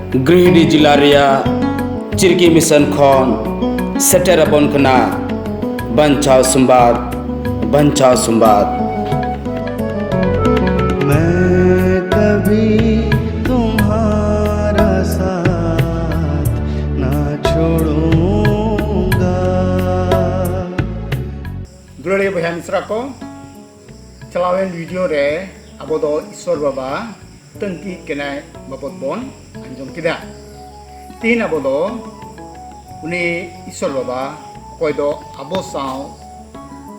गिरिडीह जिला रेया चिरकी मिशन खन सेटर अबन कना बंचाव संवाद मैं कभी तुम्हारा साथ ना छोड़ूंगा। दुलारी बहन मिश्रा को चलावेन वीडियो रे अब दो ईश्वर बाबा तंकी केनाय बाबत बन अंजम किदा तीन अब दो उनी ईश्वर बाबा कोई दो अबो साव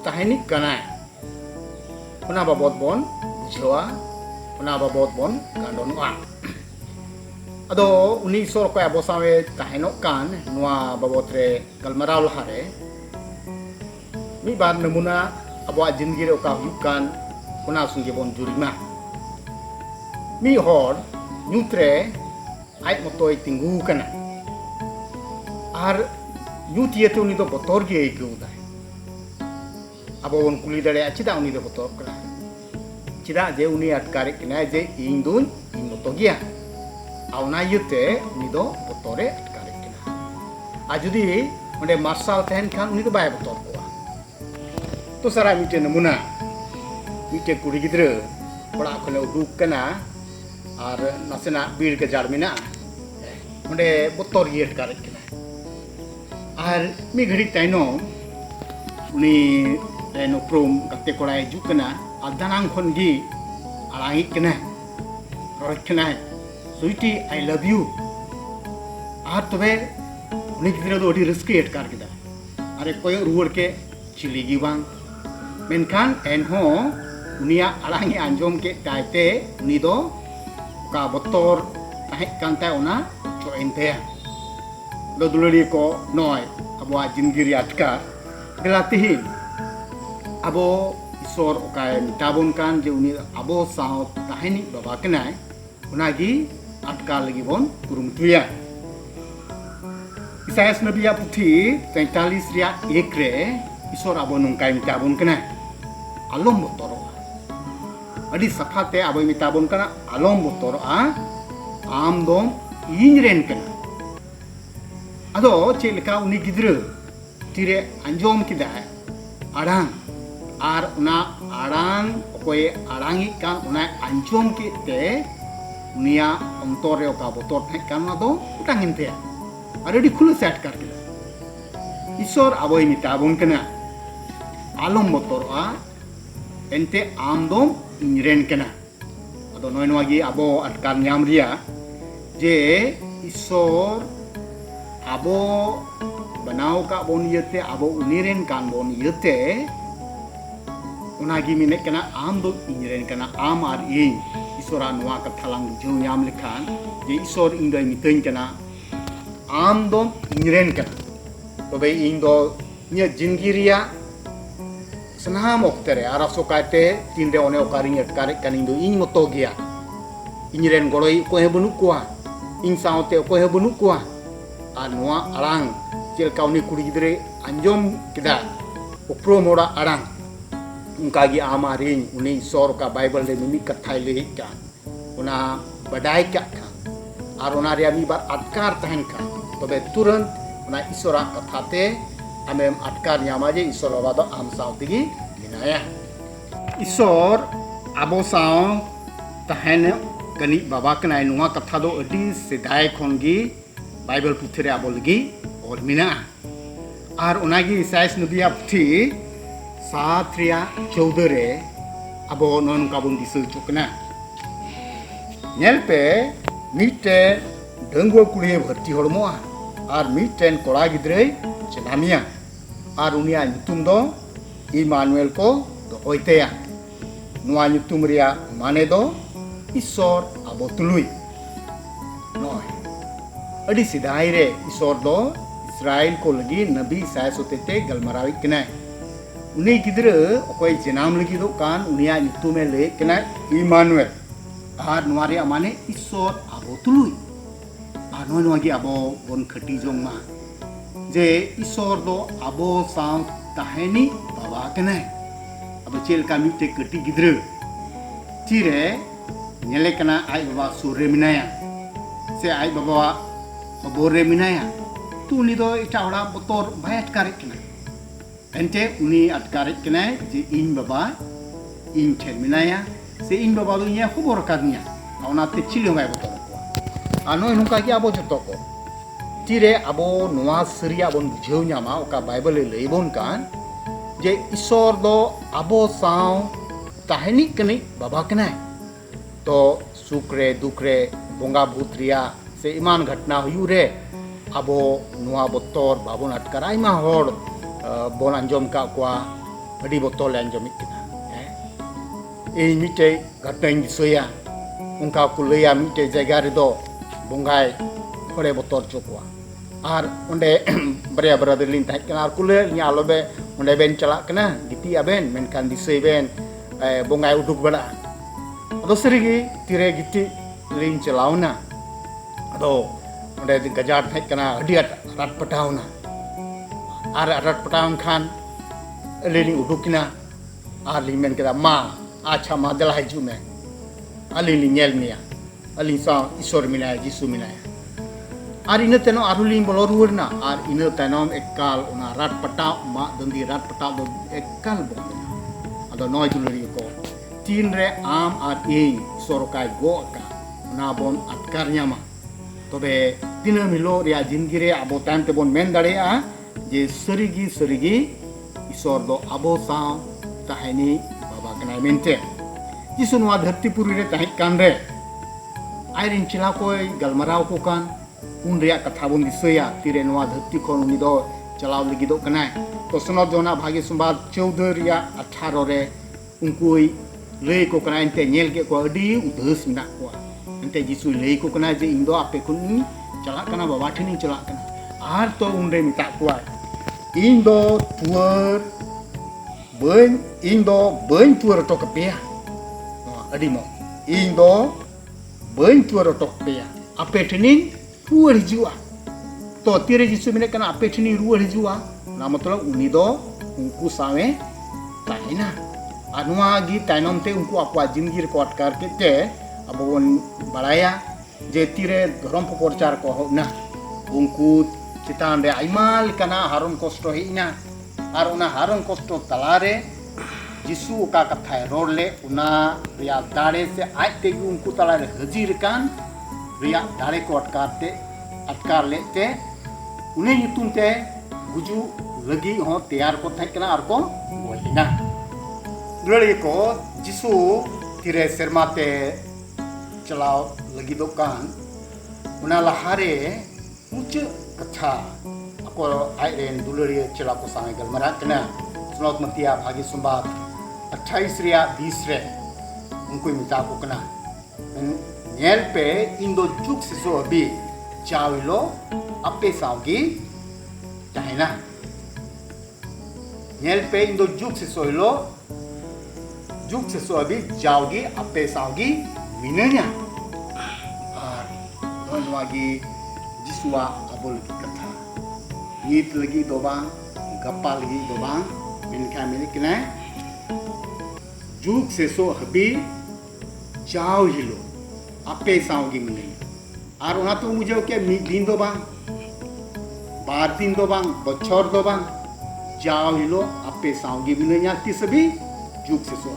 ताहेनी कनाय उना बाबत बन बुझवा उना बाबत बन गांडोनुआ अदो उनी ईश्वर को अबो सावे ताहेनो कान नुआ बाबत रे गलमराव लहारे मी बार नमूना अब जिंदगी रे ओका हुकान उना संगे बन जुरिमा मी हर ᱧᱩᱛᱨᱮ ᱟᱡ ᱢᱚᱛᱚᱭ ᱛᱤᱸᱜᱩ ᱠᱟᱱᱟ ᱟᱨ ᱧᱩᱛ ᱤᱭᱟᱹᱛᱮ ᱩᱱᱤ ᱫᱚ ᱵᱚᱛᱚᱨ ᱜᱮ ᱟᱹᱭᱠᱟᱹᱣ ᱫᱟᱭ ᱟᱵᱚ ᱵᱚᱱ ᱠᱩᱞᱤ ᱫᱟᱲᱮᱭᱟᱜᱼᱟ ᱪᱮᱫᱟᱜ ᱩᱱᱤ ᱫᱚ ᱵᱚᱛᱚᱨ ᱠᱟᱱᱟ ᱪᱮᱫᱟᱜ ᱡᱮ ᱩᱱᱤ ᱟᱴᱠᱟᱨᱮᱫ ᱠᱟᱱᱟᱭ ᱡᱮ ᱤᱧ ᱢᱚᱛᱚ ᱜᱮᱭᱟ ᱟᱨ ᱚᱱᱟ ᱤᱭᱟᱹᱛᱮ ᱩᱱᱤ ᱫᱚ ᱵᱚᱛᱚᱨᱮ ᱟᱴᱠᱟᱨᱮᱫ ᱠᱟᱱᱟ ᱟᱨ ᱡᱩᱫᱤ ᱚᱸᱰᱮ ᱢᱟᱨᱥᱟᱞ ᱛᱟᱦᱮᱱ ᱠᱷᱟᱱ ᱩᱱᱤ ᱫᱚ ᱵᱟᱭ ᱵᱚᱛᱚᱨ ᱠᱚᱜᱼᱟ ᱛᱚ ᱥᱟᱨᱟ ᱢᱤᱫᱴᱮᱱ ᱱᱚᱢᱩᱱᱟ ᱢᱤᱫᱴᱮᱱ ᱠᱩᱲᱤ ᱜᱤᱫᱽᱨᱟᱹ ᱚᱲᱟᱜ ᱠᱷᱚᱱᱮ ᱩᱰᱩᱠ ᱠᱟᱱᱟ और नासेना बीड़ के जार में अंडे बतर गे अटकार और मी घड़ी तैनो उनी उपरूम गते कोड़ा हजूकना और दानांग खन गी आड़ांगना रड़ना स्वीटी आई लव यू और तबे उनी गिद्रा दो अड़ी रस्के अटकार केदा और कोई रुवर के चिली गी बांग मेनखान एनहो उनिया आड़ांगे आंजोम के तायते उनी दो का बतर ताहें कांता उना चोएनते लो दुलड़ी को नय अबो जिंदगी रे अटकार बेला तिहिन अबो ईश्वर ओकाय मिताबन कान जे उनी अबो साव ताहेनी बाबा कनाय उनागी अटकार लगी बन कुरुमुटुया इसायास नबिया पुथी 43 रिया 1 रे ईश्वर अबो नंकाय मिताबन कनाय आलम बतरो अड़ी सफाते अब मिताबन कना आलम बतरआ आम दम इनरेन कना अदो चेलका उनी गिद्र तीरे अंजोम किदा आड़ांग आर उना आड़ांग ओकोय आड़ांगी कान उना अंजोम केते उनिया अंतर रे ओका बतर थाय कान दो उटांगिनते आर अड़ी खुल सेट कर किदा ईश्वर अब मिताबन कना आलम बतरआ एंते आम दम इनरेन कना अदो नय नवागी आबो अटकार ᱧᱟᱢ रिया जे ईश्वर आबो बनाव का बोन यते आबो उनिरेन कान बोन यते उनागी मिने कना आम दो इनरेन कना आम आर इन ईश्वरा नवा कथा लांग बुझाव ᱧᱟᱢ लेखान जे ईश्वर इन दो मितैन कना आम दो इनरेन कना तबे इन दो न्य जिंदगी रिया सनाम ओक्तरे आरासोकाते तीन रे ओने ओकारिंग अटकारे कानिंग दो इन मतो गया इनरेन गड़ोई कोहे बनु कोआ इन सावते कोहे बनु कोआ आ नोआ आड़ांग चेलका उनी कुड़ी गिद्रे अंजोम किदा उपरो मोड़ा आड़ांग उनकागी आमारिन उनी ईश्वर का बाइबल रे मिमी कथाय ले का उना बडाय का आर उना रे मी बार अटकार तहन का तबे तुरंत उना ईश्वरा कथाते आमेम अटकार ᱧᱟᱢᱟ जे ईश्वर बाबा दो आम सावतिगी गिनाया ईश्वर आबो साव तहन कनी बाबा कनाय नुआ कथा दो अडी सेदाय खनगी बाइबल पुथि रे आबो लगी और मिना आर उनागी इसायास नबिया पुथि 7 रिया 14 रे आबो ननका बन दिसो चुकना नेलपे मिटे डंगो कुड़ी भर्ती हड़मोआ आर मिटेन कोड़ा गिद्रे चनामिया और उनिया ᱧᱩᱛᱩᱢ दो इमानुएल को दोहोयतेया नुआ ᱧᱩᱛᱩᱢ रिया माने दो ईश्वर आबो तुलुई नय अडी सिदाय रे ईश्वर दो इस्राएल को लगी नबी इसायास होतेते गलमरावी कना उनी गिद्र ओकोय जनाम लगी दो कान उनिया ᱧᱩᱛᱩᱢे ले कना इमानुएल आर नुआ रिया माने ईश्वर आबो तुलुई आर नोगी आबो बन खटी जोंमा जे ईश्वर दो आबो साव ताहेनी बाबा कनाय अब चेलका मिटे कटी गिद्र तीरे नेले कना आई बाबा सुर रे मिनाया से आई बाबा खबर रे मिनाया तो उनी दो इटा हड़ा बतोर बाय अटकारे कना एंते उनी अटकारे कना जे इन बाबा इन ठेन मिनाया से इन बाबा दो इया खबर कादनिया ओनाते चिलो बाय बतोर को आनो नुका कि आबो जतो को तीरे आबो नोआ सरिया बन बुझेउ न्यामा ओका बाइबल लेबोन कान जे ईश्वर दो आबो साव ताहनी कने बाबा कना तो सुख रे दुख रे बोंगा भूत रिया से इमान घटना हुयु रे आबो नुआ बतोर बाबोन अटकार आइमा होड़ बोन अंजम का कोआ अडी बतोर ले अंजमिक किना ए मिटे घटना इन दिसोया उनका को लैया मिटे जगह रे दो बोंगाय होड़े बतोर चोकवा आर ओंडे बरिया ब्रदर लिन ताहे कना आर कुले nya alobe ओंडे बेन चला कना गिती आबेन मेनकान दिसोय बेन बोंगाय उडुक बड़ा अदो सरिगी तीरे गिती लिन चलावना अदो ओंडे गजार ताहे कना अडी रात पटावना आर रात पटावन खान लिन उडुकिना आर लिन मेन केदा मा अच्छा मा दला हिजु में अली लिन नेल मिया अली सा ईश्वर मिनाया जिसु मिनाया आर इन तेनो आरुलिन बोलो रुवरना आर इन तेनोम एकल ओना रात पटाव मा दंदी रात पटाव दो एकल बोना अदो नय दुलरी को तीन रे आम आर इन सरकाय गो का ना बोन अटकार न्यामा तबे दिन मिलो रिया जिंदगी रे आबो टाइम ते बोन मेन दाड़ेया जे सरिगी ईश्वर दो आबो सा ताहेनी बाबा कनाय मेनते जिसु नवा धरतीपुरी रे ताहे कान रे आइरिन चिला कोय गलमराव को कान उन रिया कथा बोन दिसया तीरे नवा धरती खन उनी दो चलाव लगिदो कनाय तो सनद जोना भागे संबाद 14 रिया 18 रे उनको लई को कनाय एंते नेल के को अडी उदस मिना को एंते जिसु लई को कनाय जे इंदो आपे कुन चला कना बाबा ठिनी चला कना आर तो उन रे मिता को इंदो तुअर बन तुअर तो कपेया अडी मो इंदो बन तुअर तो कपेया आपे ठिनी रुआर हिजुआ तो तीरे जिसु मेने कना आपे ठिनी रुआर हिजुआ ना मतलब उनी दो उनको सावे ताहिना अनुआ गी ताइनम ते उनको आपवा जिंदगी रे को अटकार केते अब बोन बड़ाया जे तीरे धर्म प्रचार को होना उनको चितान रे आइमाल कना हारन कष्ट हेना आर उना हारन कष्ट तलारे जिसु का कथा रोड ले उना रिया दाड़े से आज ते उनको तलारे हाजिर कान रिया दाड़े को अटकार लेते उन्हें युतुम ते गुजु लगी हो तैयार को थाई कना आर को बोलिना दुलड़ी को जिसु तीरे शर्माते चलाव लगी दो कान उना लहारे मुच कथा ako airen duluri chela ko sangai galmara kena sunot matia bhagi sumbat 28 रिया 20 रे उनको मिता को कना नेल पे इंदो जुक सिसो अभी चाविलो अपे सावगी चाहेना नेल पे इंदो जुक सिसो अभी जाओगी अपे सावगी मिनन्या और नवागी जिसुआ अबोल की कथा नीत लगी दोबां गप्पा लगी दोबां मिनका मिनिक ने जुग से सो हबी जाओ हिलो आपे सावगी मिले और उना तो मुझे के मी दिन दो बांग बार दिन दो बांग बच्चोर दो बांग जाओ हिलो आपे सावगी मिले या ती सभी जुग से सो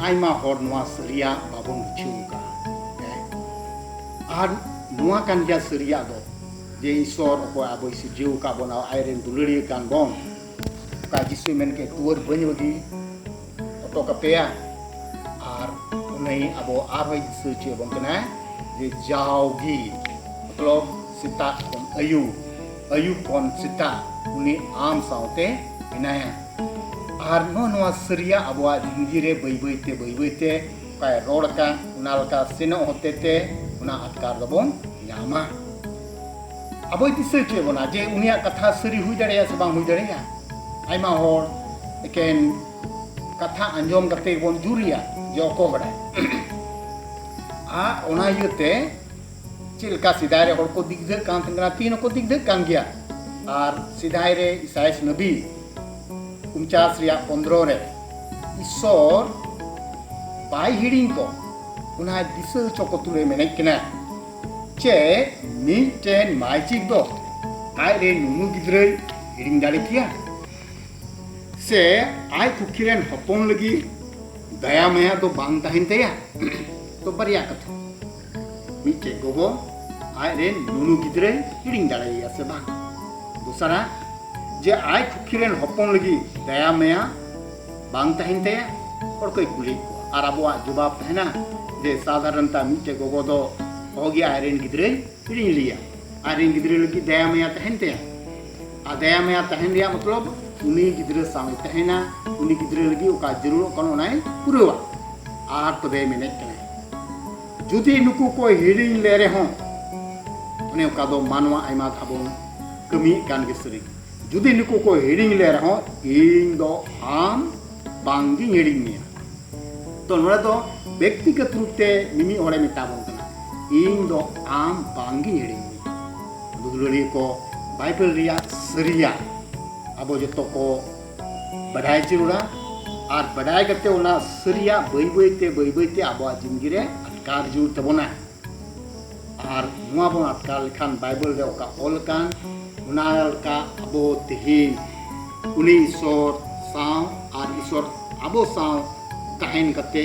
आइमा होर नवा सरिया बाबन छुका और नवा कान जा सरिया दो जे ईश्वर को आबो से जीव का बना आयरन दुलड़ी कान बोन का जिसु मेन के तुवर बनिवगी तो कपेया और उन्हें अब आर सोचे बंकना जे जाओगी मतलब सीता कौन अयु कौन सीता उन्हें आम सावते बिनाया और नवा सरिया अब जिंदगी रे बैबैते काय रोड का उनालका सेनो होते ते उना अटकार दबोन यामा अब सोचे बना जे उनिया कथा सरी हुई दाड़े से बांग हुई दाड़े आइमा होर एकेन कथा अंजम करते बोन जुरिया जो को बड़ा आ ओना युते चिलका सिदाय रे होर को दिगदे कान तंगना तीन को दिगदे कान गया और सिदाय रे ईसाइस नबी 49 रिया 15 रे ईश्वर बाय हिडिंग को उना दिस चोको तुरे मेने किना चे मीटेन माइचिक दो आय रे नुनु गिद्रे हिडिंग दाड़े किया से आय कुकिरेन हपन लगी दया माया तो बांग तहन तया तो बरिया कथा मीटे गोगो आय रे नुनु गिद्रे हिडिंग दाड़े या से बांग दूसरा जे आय कुकिरेन हपन लगी दया माया बांग तहन तया और कोई कुली और अबुआ जवाब तहना जे साधारणता मीटे गोगो दो होगी आयरन गिद्रे हिडिंग लिया आयरन गिद्रे लगी दया माया तहन तया आ दया माया तहन लिया मतलब उनी गिद्रे सामे तहना उनी गिद्रे लगी ओका जरूर कोन नाय पुरवा आर तबे मेने कने जुदी नुकु को हिडिंग ले रे हो उनी ओका दो मानवा आइमा थाबो कमी गान गे सरी जुदी नुकु को हिडिंग ले रे हो इन दो आम बांगी हिडिंग मिया तो नोरा दो व्यक्तिगत रूप ते मिमी ओरे मिताबो कना इन दो आम बांगी हिडिंग दुगलरी को बाइबल रिया सरिया अब जो को बढ़ाई जरूरा और बढ़ाई करते उना सरिया बई बईते अब जिंदगी रे अटकार जरूर तबोना और नुआ बन अटकार लिखान बाइबल रे ओका ऑल कान उना का अब तेहिन उनी ईश्वर साव और ईश्वर अब साव तहन करते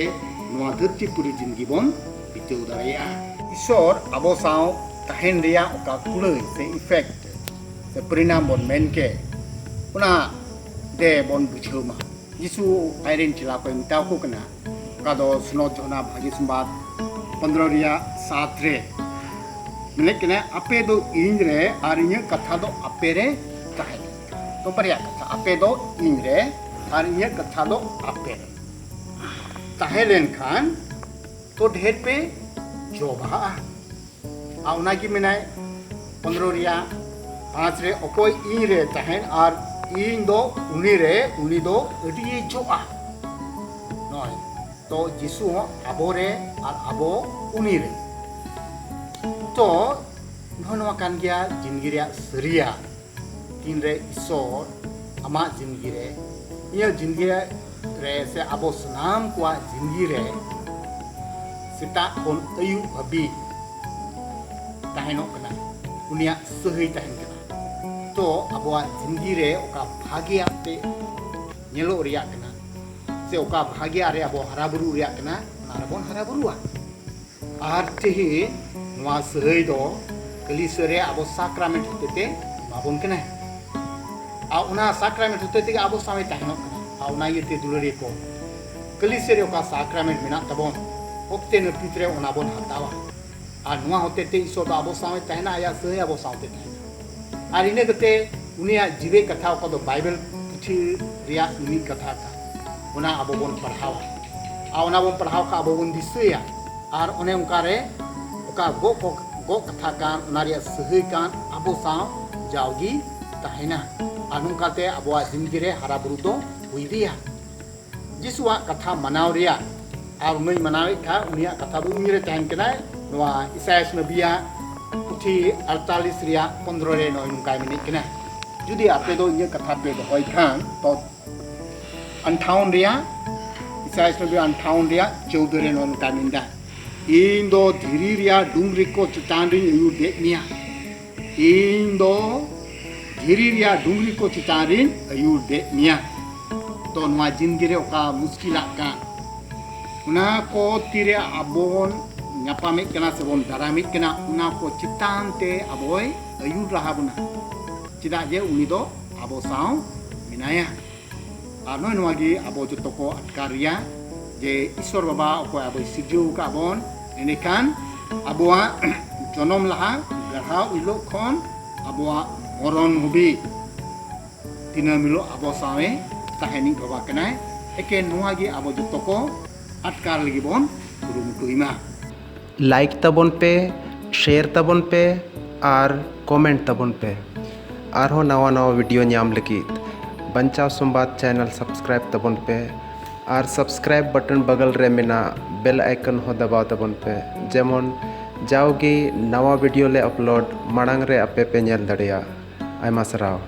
नुआ धरती पूरी जिंदगी बन बितेव दाड़िया ईश्वर अब साव तहन रिया ओका कुलई से इफेक्ट से परिणाम बन मेन के उना दे बन बुझोमा यीशु आयरन चिला को मिताव को कना का दो सुनो जोना भागी संबाद 15 रिया 7 रे मिले कने आपे दो इंज रे और इन्य कथा दो आपे रे तहन तो परिया कथा आपे दो इंज रे और इन्य कथा दो आपे रे तहलेन खान तो ढेर पे जोबा आउना की मिनाय 15 रिया 5 रे ओकोय इन रे तहन और इन दो उनी रे उनी दो अडी जोआ नय तो यीशु आबो रे और आबो उनी रे तो नोनवा कान गया जिंदगी रे सरिया तीन रे ईश्वर आमा जिंदगी रे ये जिंदगी रे से आबो सनाम को जिंदगी रे सिता कोन अयु हबी तहनो कना उनिया सही तहन कना तो अबवा जिंदगी रे ओका भाग्य पे नेलो रिया कना से ओका भाग्य रे अबो हराबुरु रिया कना नारबन हराबुरुआ आर तेहि नवा सही दो कलिसरे अबो साक्रामेंट होते बाबन कना आ उना साक्रामेंट होते अबो सामे तहनो कना आ उना यते दुलरे को कलिसरे ओका साक्रामेंट मिना तबन ओक्ते न पितरे उना बन हतावा और नुआ होते ते ईश्वर दो अबो सामे तहना या सही अबो सामे तहना और इने कते उनिया जीवे कथा को दो बाइबल पुथी रिया उनी कथा का उना अबो बन पढ़ावा आ उना बन पढ़ाव का अबो बन दिसया और उने उनका रे ओका गो कथा कान उना रिया सही कान अबो साव जावगी तहना अनुकाते अबो जिंदगी रे हराबुरु दो हुई रिया जिसुआ कथा मनाव रिया और उनी मनावे का उनिया कथा दो उनी रे तहन केना नवा ईसायास नबिया पुथी 48 रिया 15 रे नय नुका मिनिट केना जुदी आपे दो ये कथा पे दो होय खान तो 58 रिया ईसायास नबिया 58 रिया 14 रे नय नुका मिंदा इन दो धीरी रिया डुंगरी को चितान रे यु दे मिया इन दो धीरी रिया डुंगरी को चितान रे यु दे मिया तो नवा जिंदगी रे ओका मुश्किल का उना को तिरे अबोन ᱧᱟᱯᱟᱢᱮᱫ ᱠᱟᱱᱟ ᱥᱮᱵᱚᱱ ᱫᱟᱨᱟᱢᱮᱫ ᱠᱟᱱᱟ ᱚᱱᱟ ᱠᱚ ᱪᱮᱛᱟᱱ ᱛᱮ ᱟᱵᱚᱭ ᱟᱹᱭᱩᱨ ᱨᱟᱦᱟ ᱵᱚᱱᱟ ᱪᱮᱫᱟᱜ ᱡᱮ ᱩᱱᱤ ᱫᱚ ᱟᱵᱚ ᱥᱟᱶ ᱢᱮᱱᱟᱭᱟ ᱟᱨ ᱱᱚᱣᱟ ᱜᱮ ᱟᱵᱚ ᱡᱚᱛᱚ ᱠᱚ ᱟᱴᱠᱟᱨ ᱨᱮᱭᱟ ᱡᱮ ᱤᱥᱥᱚᱨ ᱵᱟᱵᱟ ᱚᱠᱚᱭ ᱟᱵᱚᱭ ᱥᱤᱨᱡᱟᱹᱣ ᱟᱠᱟᱫ ᱵᱚᱱ ᱮᱱᱮᱠᱷᱟᱱ ᱟᱵᱚᱣᱟᱜ ᱡᱚᱱᱚᱢ ᱞᱟᱦᱟ ᱜᱟᱨᱦᱟᱣ ᱤᱞᱳᱜ ᱠᱷᱚᱱ ᱟᱵᱚᱣᱟᱜ ᱢᱚᱨᱚᱱ ᱦᱟᱹᱵᱤᱡ ᱫᱤᱱᱟᱹᱢ ᱦᱤᱞᱳᱜ ᱟᱵᱚ ᱥᱟᱶᱮ ᱛᱟᱦᱮᱱᱤᱡ ᱵᱟᱵᱟ ᱠᱟᱱᱟᱭ ᱮᱠᱮᱱ ᱱᱚᱣᱟ ᱜᱮ ᱟᱵᱚ ᱡᱚᱛᱚ ᱠᱚ ᱟᱴᱠᱟᱨ ᱞᱟᱹᱜᱤᱫ ᱵᱚᱱ कुरुमुटुई मा लाइक तबन पे शेयर तबन पे और कमेंट तबन पे आरो नवा नवा वीडियो नाम लगी बंचाव संवाद चैनल सब्सक्राइब तबन पे और सब्सक्राइब बटन बगल रे मेना बेल आइकन हो दबाव तबन पे जेमन जाओगी नवा वीडियो ले अपलोड मांग रे आपे पे नेल दड़िया आयमा सराव।